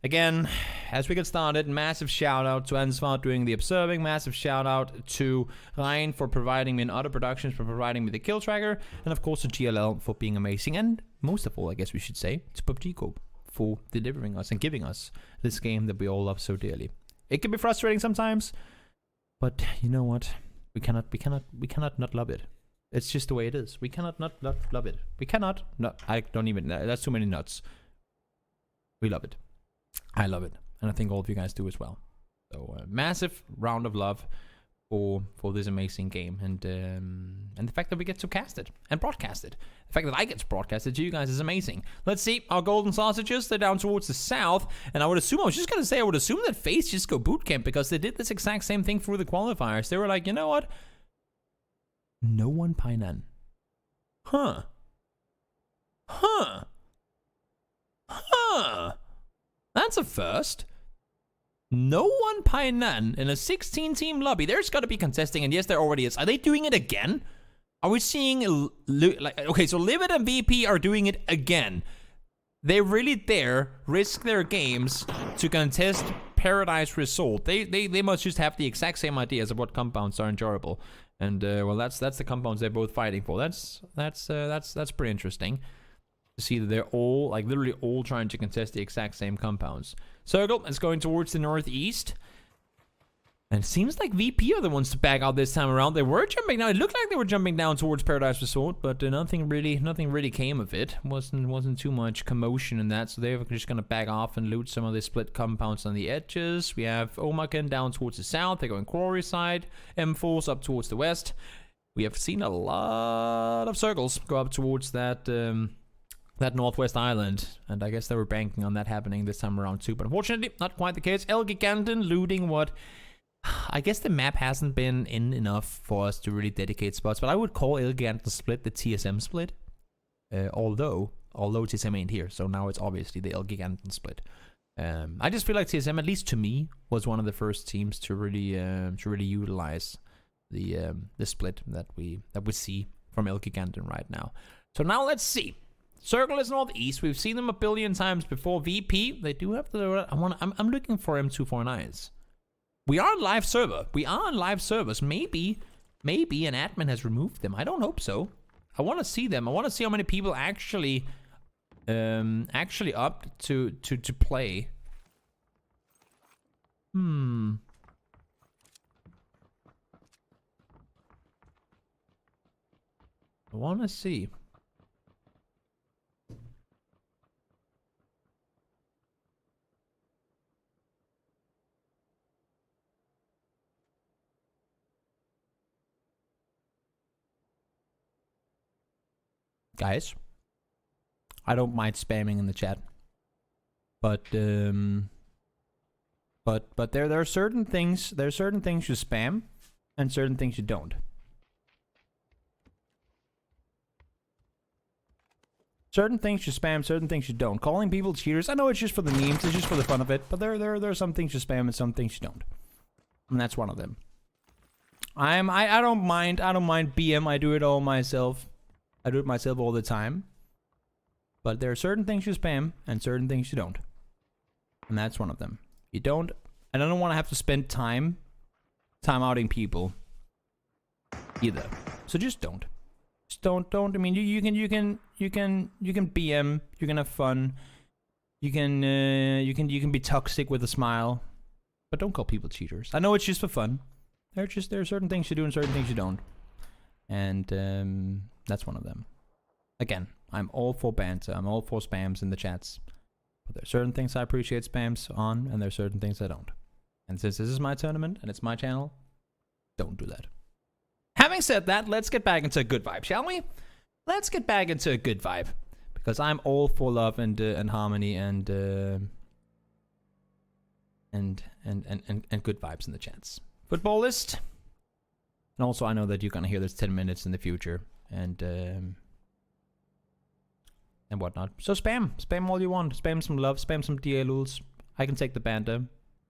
Again, as we get started, massive shout out to Ansvar doing the observing, massive shout out to Ryan for providing me in other productions, for providing me the kill tracker, and of course to GLL for being amazing, and most of all, I guess we should say, to PUBG Corp for delivering us and giving us this game that we all love so dearly. It can be frustrating sometimes, but you know what? We cannot not love it. It's just the way it is. We cannot not love it. We cannot not. I don't even. That's too many nuts. We love it. I love it, and I think all of you guys do as well. So massive round of love for this amazing game, and the fact that we get to cast it and broadcast it. The fact that I get to broadcast it to you guys is amazing. Let's see, our golden sausages, they're down towards the south, and I would assume that FaZe just go bootcamp because they did this exact same thing through the qualifiers. They were like, you know what? No one Painan. Huh. That's a first. No one Painan in a 16-team lobby. There's got to be contesting, and yes, there already is. Are they doing it again? Are we seeing okay? So Livid and VP are doing it again. They really dare risk their games to contest Paradise Resort. They must just have the exact same ideas of what compounds are enjoyable, and well, that's the compounds they're both fighting for. That's pretty interesting to see that they're all, like, literally all trying to contest the exact same compounds. Circle is going towards the northeast. And it seems like VP are the ones to back out this time around. They were jumping down. It looked like they were jumping down towards Paradise Resort, but nothing really came of it. Wasn't too much commotion in that, so they're just gonna back off and loot some of the split compounds on the edges. We have Omaken down towards the south. They're going Quarry side. M4's up towards the west. We have seen a lot of circles go up towards that northwest island, and I guess they were banking on that happening this time around too, but unfortunately not quite the case. El Giganten looting what I guess the map hasn't been in enough for us to really dedicate spots, but I would call El Giganten split the TSM split, although TSM ain't here, so now it's obviously the El Giganten split. I just feel like TSM, at least to me, was one of the first teams to really utilize the split that we see from El Giganten right now. So now let's see. Circle is northeast. We've seen them a billion times before. VP, they do have the. I'm looking for M249s. We are on live server. We are on live servers. Maybe an admin has removed them. I don't hope so. I want to see them. I want to see how many people actually opt to play. I want to see. Guys, I don't mind spamming in the chat, but there are certain things. There are certain things you spam, and certain things you don't. Certain things you spam, certain things you don't. Calling people cheaters, I know it's just for the memes, it's just for the fun of it, but there are some things you spam and some things you don't, and that's one of them. I don't mind BM. I do it all myself. I do it myself all the time. But there are certain things you spam and certain things you don't. And that's one of them. You don't, and I don't want to have to spend time outing people either. So just don't. Just don't. I mean, you can BM, you can have fun. You can be toxic with a smile. But don't call people cheaters. I know it's just for fun. There are certain things you do and certain things you don't. And that's one of them. Again, I'm all for banter. I'm all for spams in the chats. But there are certain things I appreciate spams on, and there are certain things I don't. And since this is my tournament and it's my channel, don't do that. Having said that, let's get back into a good vibe, shall we? Let's get back into a good vibe, because I'm all for love and harmony and good vibes in the chats. Football list. And also, I know that you're gonna hear this 10 minutes in the future, and whatnot. So spam all you want. Spam some love. Spam some DLUs. I can take the banter,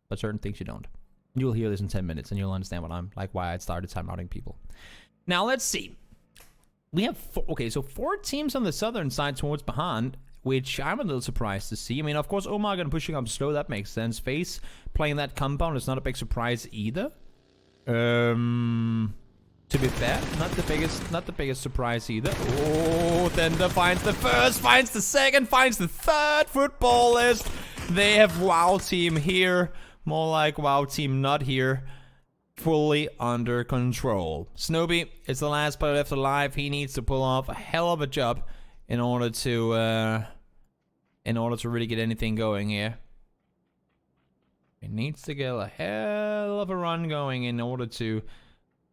but certain things you don't. You'll hear this in 10 minutes, and you'll understand what I'm like. Why I started timeouting people. Now let's see. We have 4 teams on the southern side towards Bahan. which I'm a little surprised to see. I mean, of course, Omar pushing up slow, that makes sense. Face playing that compound is not a big surprise either. To be fair, not the biggest surprise either. Oh, Thunder finds the first, finds the second, finds the third footballist. They have WoW team here. More like WoW team not here. Fully under control. Snowy is the last player left alive. He needs to pull off a hell of a job in order to really get anything going here. He needs to get a hell of a run going in order to...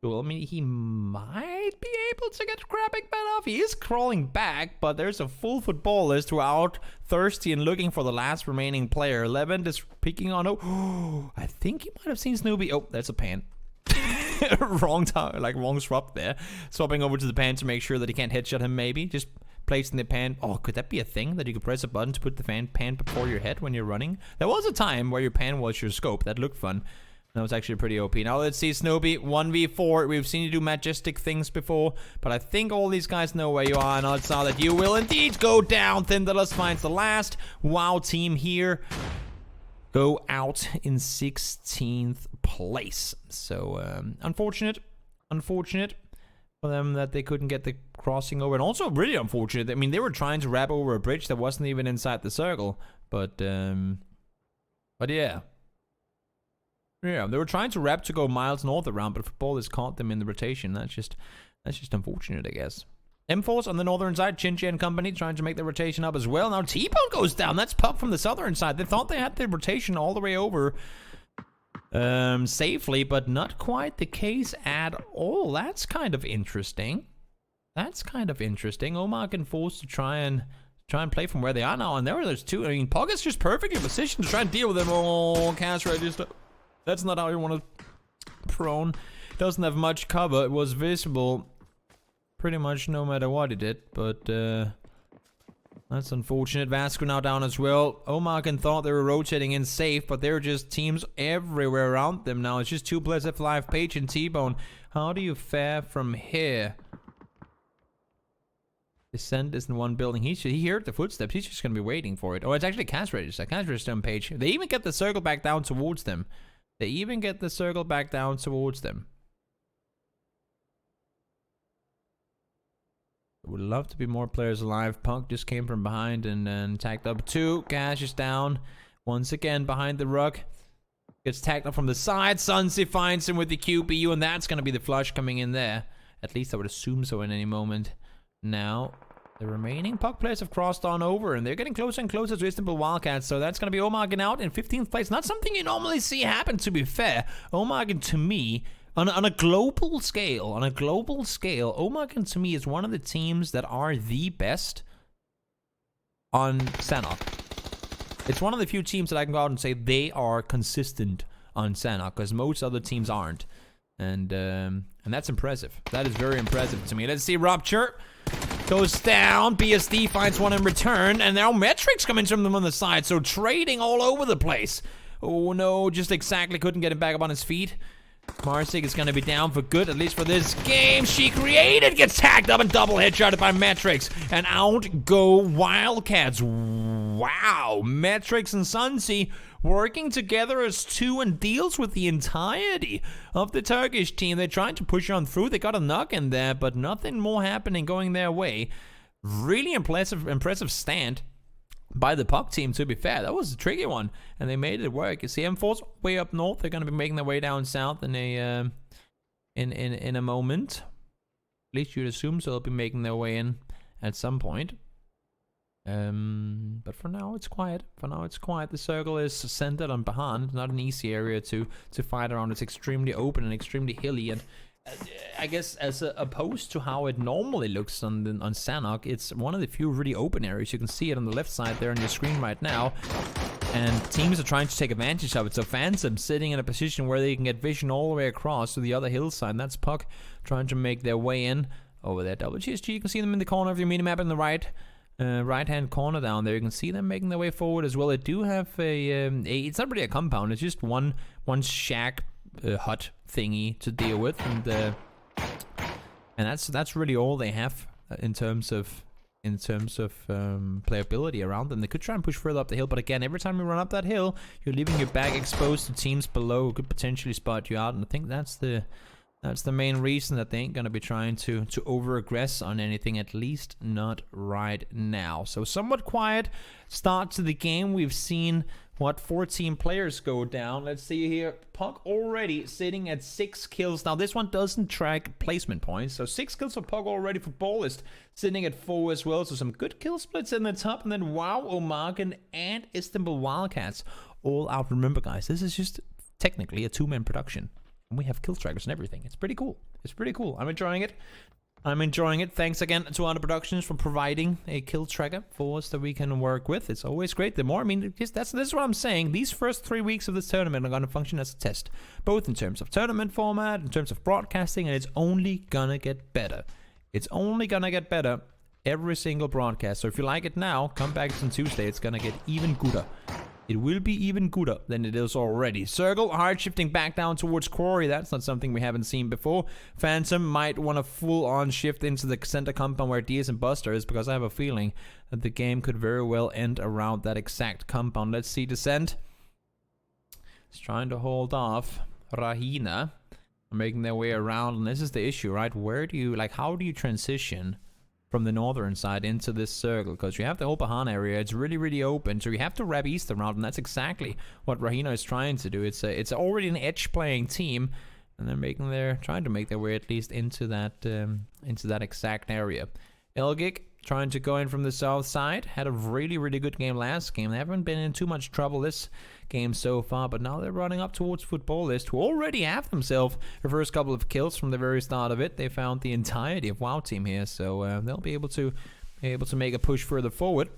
Well, I mean, he might be able to get grabbing that off. He is crawling back, but there's a full footballist who are out thirsty and looking for the last remaining player. Levent is picking on... Oh, I think he might have seen Snoopy. Oh, that's a pan. wrong swap there. Swapping over to the pan to make sure that he can't headshot him, maybe. Just placing the pan. Oh, could that be a thing? That you could press a button to put the pan before your head when you're running? There was a time where your pan was your scope. That looked fun. That was actually pretty OP. Now let's see Snowy 1v4. We've seen you do majestic things before, but I think all these guys know where you are, and odds are that you will indeed go down. Thindalos finds the last WoW team here. Go out in 16th place. So, unfortunate for them that they couldn't get the crossing over, and also really unfortunate. I mean, they were trying to wrap over a bridge that wasn't even inside the circle, but yeah. Yeah, they were trying to wrap to go miles north around, but football has caught them in the rotation. That's just unfortunate, I guess. M-Force on the northern side, Chinchi and company trying to make the rotation up as well. Now T-Bone goes down. That's Puck from the southern side. They thought they had the rotation all the way over safely, but not quite the case at all. That's kind of interesting. Omar can force to try and play from where they are now, and there's two. I mean, Puck is just perfectly positioned to try and deal with them. Oh, Castro just... That's not how you want to prone. Doesn't have much cover. It was visible pretty much no matter what he did, but that's unfortunate. Vasco now down as well. Omarkin thought they were rotating in safe, but there are just teams everywhere around them now. It's just two players left alive, Page and T-Bone. How do you fare from here? Descent is in one building. He heard the footsteps. He's just going to be waiting for it. Oh, it's actually Cash Register. Cash Register on Page. They even get the circle back down towards them. Would love to be more players alive. Punk just came from behind and tagged up two. Cash is down. Once again behind the ruck. Gets tagged up from the side. Sunsy finds him with the QPU, and that's going to be the flush coming in there. At least I would assume so in any moment. Now, the remaining Puck players have crossed on over, and they're getting closer and closer to Istanbul Wildcats, so that's going to be Omargan out in 15th place. Not something you normally see happen, to be fair. Omargan, to me, on a global scale, Omargan, to me, is one of the teams that are the best on Sanhok. It's one of the few teams that I can go out and say they are consistent on Sanhok, because most other teams aren't. And that's impressive. That is very impressive to me. Let's see Rupture. Goes down. BSD finds one in return. And now Metrics coming from them on the side. So trading all over the place. Oh no, just exactly couldn't get him back up on his feet. Marsig is going to be down for good, at least for this game. She created, gets tagged up and double headshotted by Metrics. And out go Wildcats. Wow. Metrics and Sunsy working together as two and deals with the entirety of the Turkish team. They're trying to push on through. They got a knock in there, but nothing more happening going their way. Really impressive stand by the Puck team, to be fair. That was a tricky one, and they made it work. You see M-Force way up north. They're going to be making their way down south in a moment. At least you'd assume so. They'll be making their way in at some point. But for now it's quiet. The circle is centered on Bahan. Not an easy area to fight around. It's extremely open and extremely hilly, and I guess as opposed to how it normally looks on Sanhok, it's one of the few really open areas. You can see it on the left side there on your screen right now, and teams are trying to take advantage of it. So Phantom sitting in a position where they can get vision all the way across to the other hillside. That's Puck trying to make their way in over there. WGSG, you can see them in the corner of your minimap in the right-hand corner down there. You can see them making their way forward as well. They do have it's not really a compound. It's just one shack hut thingy to deal with, and that's really all they have in terms of in terms of playability around them. They could try and push further up the hill, but again, every time you run up that hill, you're leaving your back exposed to teams below who could potentially spot you out, and I think that's the main reason that they ain't gonna be trying to over-aggress on anything, at least not right now. So somewhat quiet start to the game. We've seen, 14 players go down. Let's see here. Puck already sitting at 6 kills. Now, this one doesn't track placement points. So 6 kills for Puck already. For Ballist sitting at 4 as well. So some good kill splits in the top. And then, wow, Omagan and Istanbul Wildcats all out. Remember, guys, this is just technically a 2-man production. And we have kill trackers and everything. It's pretty cool. It's pretty cool. I'm enjoying it. Thanks again to Other Productions for providing a kill tracker for us that we can work with. It's always great. The more, I mean, this is what I'm saying. These first 3 weeks of this tournament are going to function as a test, both in terms of tournament format, in terms of broadcasting, and it's only going to get better. It's only going to get better every single broadcast. So if you like it now, come back on Tuesday. It's going to get even gooder. It will be even gooder than it is already. Circle, hard shifting back down towards Quarry. That's not something we haven't seen before. Phantom might want to full-on shift into the center compound where Diaz and Buster is, because I have a feeling that the game could very well end around that exact compound. Let's see Descent. He's trying to hold off Rahina. Making their way around, and this is the issue, right? Where do you, how do you transition from the northern side into this circle? Because you have the whole Bahan area, it's really, really open, so you have to wrap east around, and that's exactly what Rahina is trying to do. It's already an edge playing team, and they're trying to make their way at least into that exact area. Elgic trying to go in from the south side. Had a really, really good game last game. They haven't been in too much trouble this game so far, but now they're running up towards Footballist, who already have themselves the first couple of kills from the very start of it. They found the entirety of WoW team here, so they'll be able to make a push further forward.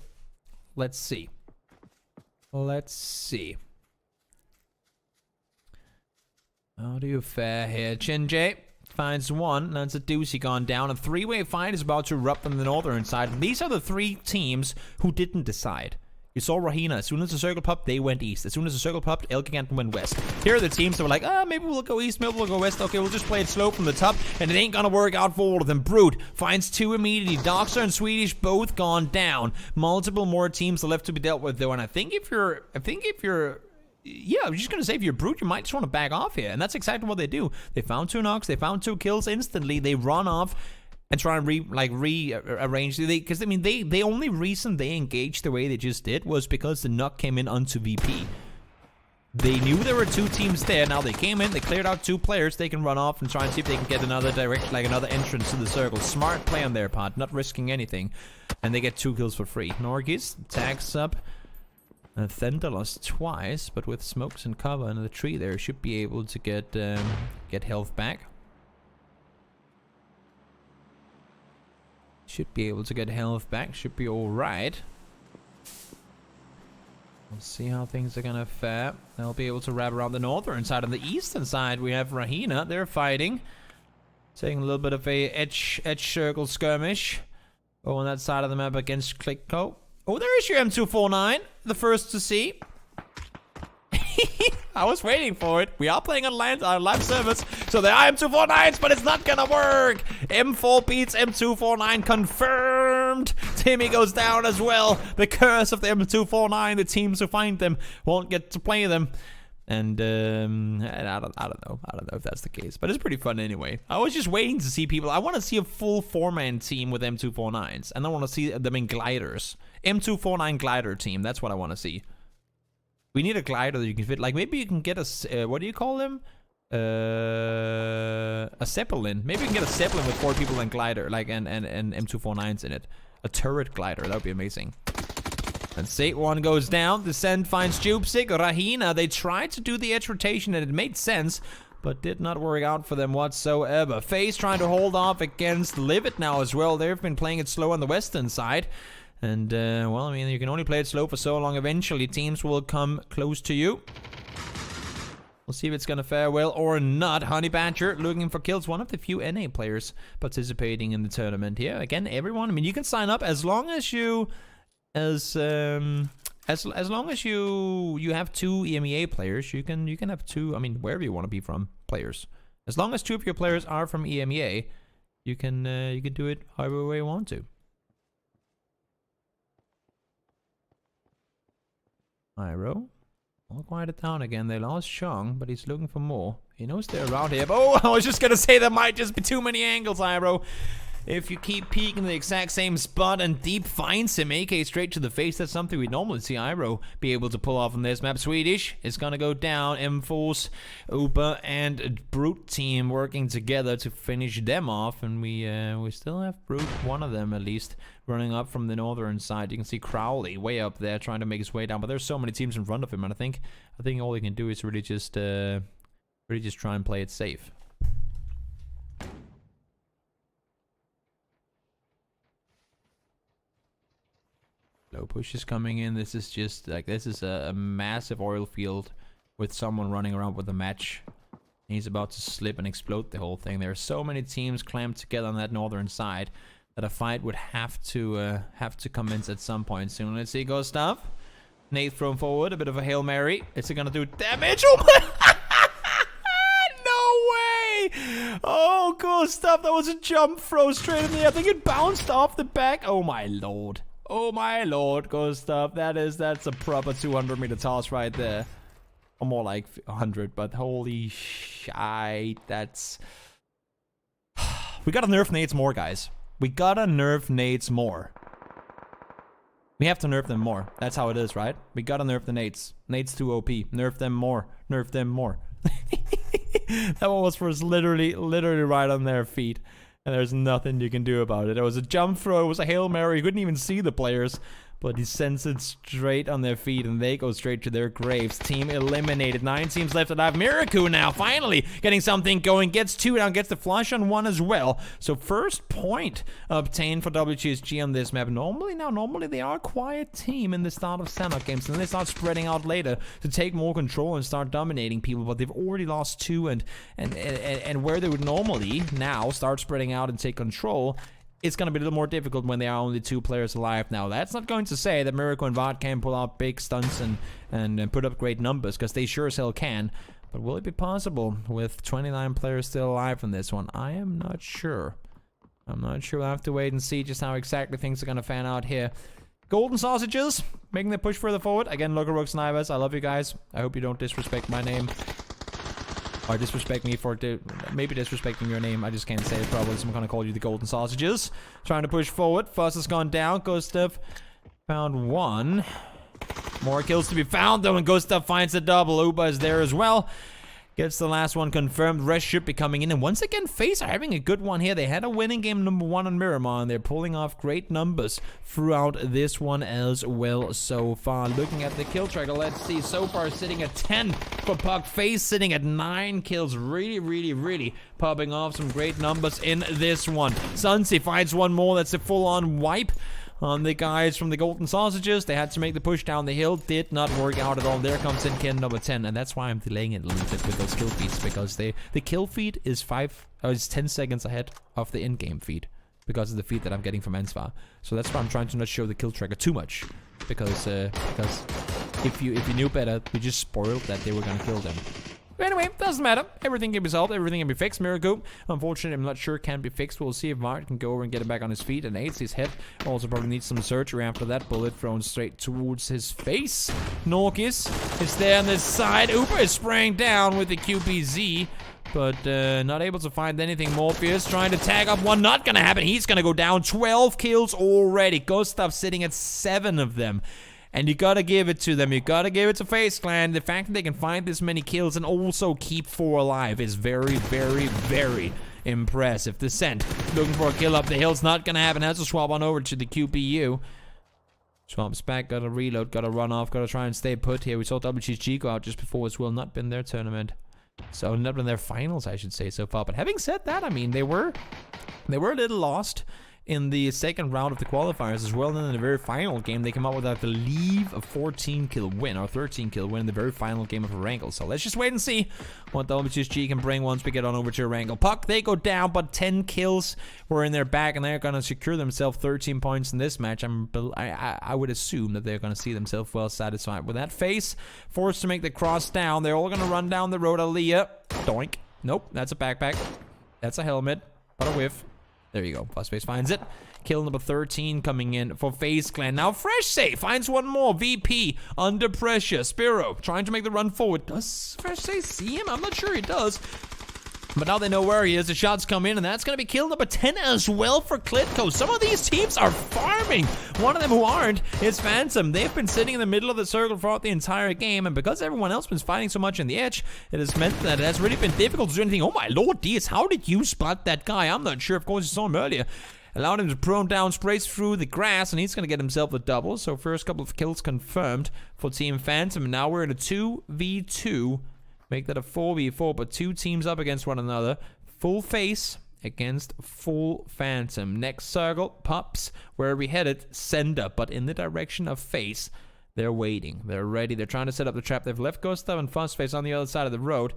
Let's see. How do you fare here? Chinjay finds one. That's a doozy gone down. A 3-way fight is about to erupt on the northern side. These are the 3 teams who didn't decide. You saw Rahina. As soon as the circle popped, they went east. As soon as the circle popped, Elgigant went west. Here are the teams that were like, maybe we'll go east, maybe we'll go west. Okay, we'll just play it slow from the top, and it ain't gonna work out for all of them. Brute finds 2 immediately. Doxer and Swedish both gone down. Multiple more teams are left to be dealt with, though, and I think if you're yeah, I'm just going to say, if you're Brute, you might just want to back off here. And that's exactly what they do. They found 2 knocks. They found 2 kills instantly. They run off and try and rearrange. Because, I mean, the only reason they engaged the way they just did was because the knock came in onto VP. They knew there were 2 teams there. Now they came in. They cleared out 2 players. They can run off and try and see if they can get another another entrance to the circle. Smart play on their part. Not risking anything. And they get 2 kills for free. Norgis tags up. Thunder lost twice, but with smokes and cover in the tree there, should be able to get health back. Should be able to get health back. Should be alright. We'll see how things are gonna fare. They'll be able to wrap around the northern side. On the eastern side, we have Rahina. They're fighting. Taking a little bit of a edge circle skirmish. Oh, on that side of the map against Clickco. Oh, there is your M249, the first to see. I was waiting for it. We are playing on live service, so there are M249s, but it's not gonna work. M4 beats M249, confirmed. Timmy goes down as well. The curse of the M249. The teams who find them won't get to play them. And I don't know if that's the case, but it's pretty fun anyway. I was just waiting to see people. I want to see a full 4-man team with M249s, and I want to see them in gliders. M249 glider team. That's what I want to see. We need a glider that you can fit. Like, maybe you can get a what do you call them? A Zeppelin. Maybe you can get a Zeppelin with 4 people and glider, like and M249s in it. A turret glider. That would be amazing. And Sate 1 goes down. Descent finds Jupsik. Rahina, they tried to do the edge rotation and it made sense, but did not work out for them whatsoever. FaZe trying to hold off against Livid now as well. They've been playing it slow on the western side. And, well, I mean, you can only play it slow for so long. Eventually, teams will come close to you. We'll see if it's going to fare well or not. Honey Badger looking for kills. One of the few NA players participating in the tournament here. Again, everyone, I mean, you can sign up as long as you... As long as you have 2 EMEA players, you can have 2. I mean, wherever you want to be from players. As long as 2 of your players are from EMEA, you can do it however way you want to. Pyro. All quieted down again. They lost Chong, but he's looking for more. He knows they're around here. Oh, I was just gonna say there might just be too many angles, Pyro. If you keep peeking the exact same spot and Deep finds him, AK straight to the face, that's something we normally see Iroh be able to pull off on this map. Swedish is gonna go down. M-Force, Uber, and Brute team working together to finish them off, and we still have Brute, one of them at least, running up from the northern side. You can see Crowley way up there trying to make his way down, but there's so many teams in front of him, and I think all he can do is really just try and play it safe. Low push is coming in. This is just like, this is a massive oil field with someone running around with a match. He's about to slip and explode the whole thing. There are so many teams clamped together on that northern side that a fight would have to commence at some point soon. Let's see, Gustav. Nate thrown forward, a bit of a Hail Mary. Is it gonna do damage? Oh my! No way! Oh, Gustav, that was a jump throw straight in the air. I think it bounced off the back. Oh my lord. Oh my lord, Gustav, that's a proper 200-meter toss right there. Or more like 100, but holy shite, that's... We gotta nerf nades more, guys. We gotta nerf nades more. We have to nerf them more. That's how it is, right? We gotta nerf the nades. Nades too OP. Nerf them more. Nerf them more. That one was literally right on their feet. And there's nothing you can do about it. It was a jump throw, it was a Hail Mary. You couldn't even see the players. But he sends it straight on their feet, and they go straight to their graves. Team eliminated. 9 teams left alive. Miraku now, finally getting something going. Gets 2 down, gets the flush on 1 as well. So first point obtained for WGSG on this map. Normally they are a quiet team in the start of stand-up games, and they start spreading out later to take more control and start dominating people. But they've already lost 2, and where they would normally now start spreading out and take control, it's going to be a little more difficult when there are only 2 players alive now. That's not going to say that Miracle and Vod can pull out big stunts and put up great numbers, because they sure as hell can. But will it be possible with 29 players still alive in this one? I am not sure. I'm not sure. We'll have to wait and see just how exactly things are going to fan out here. Golden Sausages making the push further forward. Again, Local Rogue Snipers, I love you guys. I hope you don't disrespect my name. Or disrespect me for maybe disrespecting your name. I just can't say it probably, so I'm gonna call you the Golden Sausages. Trying to push forward. Fuss has gone down. Gustav found 1. More kills to be found though, and Gustav finds a double. Uba is there as well. Gets the last one confirmed. Rest should be coming in. And once again, FaZe are having a good one here. They had a winning game number 1 on Miramar, and they're pulling off great numbers throughout this one as well so far. Looking at the kill tracker, let's see. So far, sitting at 10 for Puck. FaZe sitting at 9 kills. Really popping off some great numbers in this one. Sunsi finds 1 more. That's a full-on wipe on the guys from the Golden Sausages. They had to make the push down the hill. Did not work out at all. There comes in kill number 10, and that's why I'm delaying it a little bit with those kill feeds, because the kill feed is 10 seconds ahead of the in-game feed because of the feed that I'm getting from Ensvar. So that's why I'm trying to not show the kill tracker too much, because if you knew better, you just spoiled that they were gonna kill them. But anyway, doesn't matter. Everything can be solved. Everything can be fixed. Miracle, unfortunately, I'm not sure can be fixed. We'll see if Mart can go over and get him back on his feet. And aids his head. Also probably needs some surgery after that. Bullet thrown straight towards his face. Norkis is there on this side. Uber is spraying down with the QPZ. But not able to find anything. Morpheus trying to tag up 1. Not going to happen. He's going to go down. 12 kills already. Gustav sitting at 7 of them. And you gotta give it to them. You gotta give it to FaZe Clan. The fact that they can find this many kills and also keep 4 alive is very impressive. Descent looking for a kill up the hill's not gonna happen. Has to swap on over to the QPU. Swaps back, gotta reload, gotta run off, gotta try and stay put here. We saw WGG go out just before as well. Not been their tournament. So not been their finals, I should say, so far. But having said that, I mean, they were a little lost in the second round of the qualifiers as well. And then in the very final game, they came out with, I believe, a 14-kill win or 13-kill win in the very final game of Erangel. So let's just wait and see what WGSG can bring once we get on over to Erangel. Puck, they go down, but 10 kills were in their back, and they're going to secure themselves 13 points in this match. I would assume that they're going to see themselves well satisfied with that. FaZe forced to make the cross down. They're all going to run down the road. Aaliyah, doink. Nope, that's a backpack. That's a helmet, but a whiff. There you go. Fuzzface finds it. Kill number 13 coming in for FaZe Clan. Now Fresh Say finds one more. VP under pressure. Spiro trying to make the run forward. Does Fresh Say see him? I'm not sure he does. But now they know where he is. The shots come in, and that's going to be kill number 10 as well for Klitko. Some of these teams are farming. One of them who aren't is Phantom. They've been sitting in the middle of the circle throughout the entire game, and because everyone else has been fighting so much in the edge, it has meant that it has really been difficult to do anything. Oh my lord, DS, how did you spot that guy? I'm not sure. Of course, you saw him earlier. Allowed him to prone down, sprays through the grass, and he's going to get himself a double. So first couple of kills confirmed for Team Phantom, and now we're in a 2v2. Make that a 4v4, but two teams up against one another. Full FaZe against full Phantom. Next circle, Pups. Where are we headed? Sender, but in the direction of FaZe. They're waiting. They're ready. They're trying to set up the trap. They've left Gustav and Fuzzface on the other side of the road.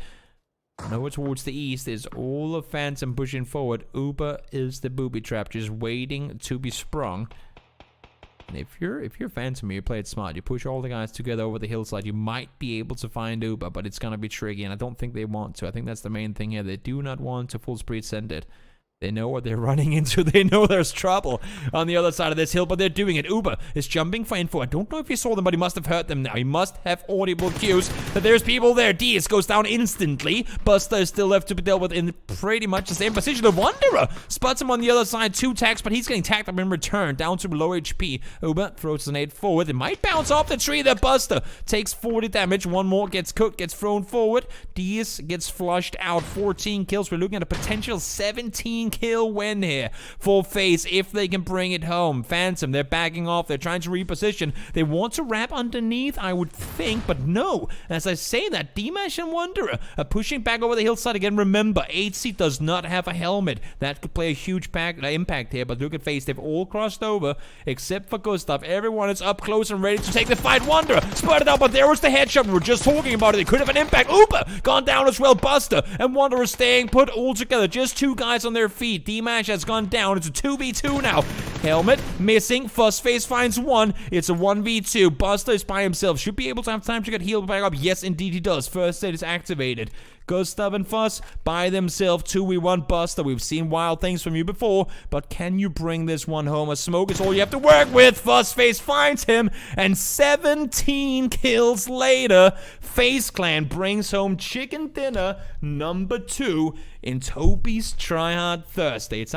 Nowhere towards the east is all of Phantom pushing forward. Uber is the booby trap, just waiting to be sprung. And if you're Phantom, you play it smart. You push all the guys together over the hillside. You might be able to find Uber, but it's gonna be tricky, and I don't think they want to. I think that's the main thing here. They do not want to full speed send it. They know what they're running into. They know there's trouble on the other side of this hill, but they're doing it. Uber is jumping for info. I don't know if he saw them, but he must have heard them now. He must have audible cues that there's people there. DS goes down instantly. Buster is still left to be dealt with in pretty much the same position. The Wanderer spots him on the other side. 2 tags, but he's getting tagged up in return. Down to low HP. Uber throws a nade forward. It might bounce off the tree there. Buster takes 40 damage. One more gets cooked, gets thrown forward. DS gets flushed out. 14 kills. We're looking at a potential 17 kill win here for FaZe if they can bring it home. Phantom, they're backing off. They're trying to reposition. They want to wrap underneath, I would think, but no. As I say that, Dimash and Wanderer are pushing back over the hillside again. Remember, HC does not have a helmet. That could play a huge impact here, but look at FaZe. They've all crossed over except for Gustav. Everyone is up close and ready to take the fight. Wanderer spotted out, but there was the headshot. We were just talking about it. It could have an impact. Uber gone down as well. Buster and Wanderer staying put all together. Just 2 guys on their feet. Dimash has gone down. It's a 2v2 now. Helmet missing. Fuzzface finds one. It's a 1v2. Buster is by himself. Should be able to have time to get healed back up. Yes, indeed he does. First aid is activated. Gustav and Fuzz by themselves. 2v1 Buster. We've seen wild things from you before, but can you bring this one home? A smoke is all you have to work with. Fuzzface finds him, and 17 kills later, FaZe Clan brings home chicken dinner number 2 in Toby's Tryhard Thursday. It's